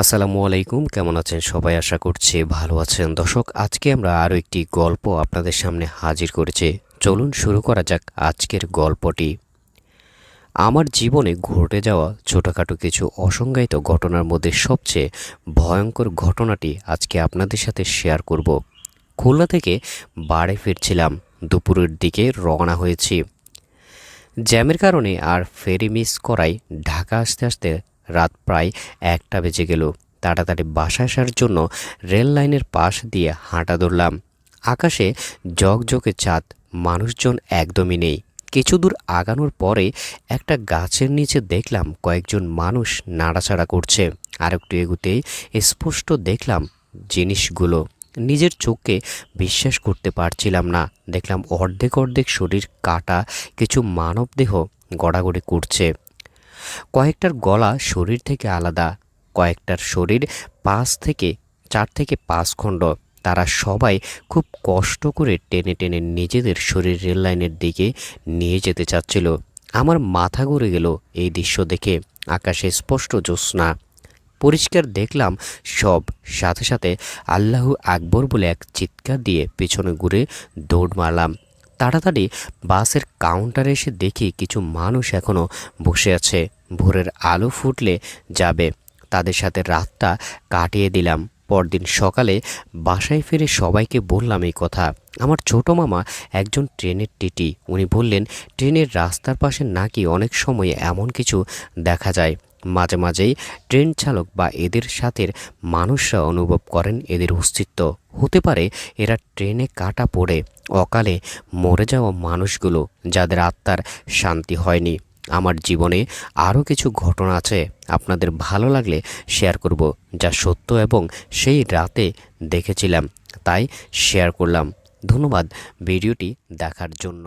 আসসালামু আলাইকুম, কেমন আছেন সবাই? আশা করছি ভালো আছেন। দর্শক, আজকে আমরা আরও একটি গল্প আপনাদের সামনে হাজির করেছি। চলুন শুরু করা যাক আজকের গল্পটি। আমার জীবনে ঘটে যাওয়া ছোটোখাটো কিছু অসংজ্ঞায়িত ঘটনার মধ্যে সবচেয়ে ভয়ঙ্কর ঘটনাটি আজকে আপনাদের সাথে শেয়ার করব। খুলনা থেকে বাড়ি ফিরছিলাম, দুপুরের দিকে রওনা হয়েছি। জ্যামের কারণে আর ফেরি মিস করায় ঢাকা আসতে আসতে রাত প্রায় 1টা বেজে গেল। তাড়াতাড়ি বাসায় আসার জন্য রেল লাইনের পাশ দিয়ে হাঁটা ধরলাম। আকাশে ঝকঝকে চাঁদ, মানুষজন একদমই নেই। কিছু দূর আগানোর পরে একটা গাছের নিচে দেখলাম কয়েকজন মানুষ নাড়াচাড়া করছে। আর একটু এগুতেই স্পষ্ট দেখলাম জিনিসগুলো। নিজের চোখকে বিশ্বাস করতে পারছিলাম না। দেখলাম অর্ধেক অর্ধেক শরীর কাটা কিছু মানবদেহ গড়াগড়ি করছে। কয়েকটার গলা শরীর থেকে আলাদা, কয়েকটার শরীর 4 থেকে 5 খণ্ড। তারা সবাই খুব কষ্ট করে টেনে টেনে নিজেদের শরীর রেল লাইনের দিকে নিয়ে যেতে চাচ্ছিল। আমার মাথা ঘুরে গেল এই দৃশ্য দেখে। আকাশে স্পষ্ট জ্যোৎস্না, পরিষ্কার দেখলাম সব। সাথে সাথে আল্লাহু আকবর বলে এক চিৎকার দিয়ে পেছনে ঘুরে দৌড় মারলাম। তাড়াতাড়ি বাসের কাউন্টারে এসে দেখি কিছু মানুষ এখনও বসে আছে। ভোরের আলো ফুটলে যাবে, তাদের সাথে রাতটা কাটিয়ে দিলাম। পরদিন সকালে বাসায় ফিরে সবাইকে বললাম এই কথা। আমার ছোট মামা একজন ট্রেনের টিটি, উনি বললেন ট্রেনের রাস্তার পাশে নাকি অনেক সময় এমন কিছু দেখা যায়। মাঝে মাঝেই ট্রেন চালক বা এদের সাথের মানুষরা অনুভব করেন এদের অস্তিত্ব। হতে পারে এরা ট্রেনে কাটা পড়ে অকালে মরে যাওয়া মানুষগুলো, যাদের আত্মার শান্তি হয়নি। আমার জীবনে আরও কিছু ঘটনা আছে, আপনাদের ভালো লাগলে শেয়ার করব, যা সত্য এবং সেই রাতে দেখেছিলাম, তাই শেয়ার করলাম। ধন্যবাদ ভিডিওটি দেখার জন্য।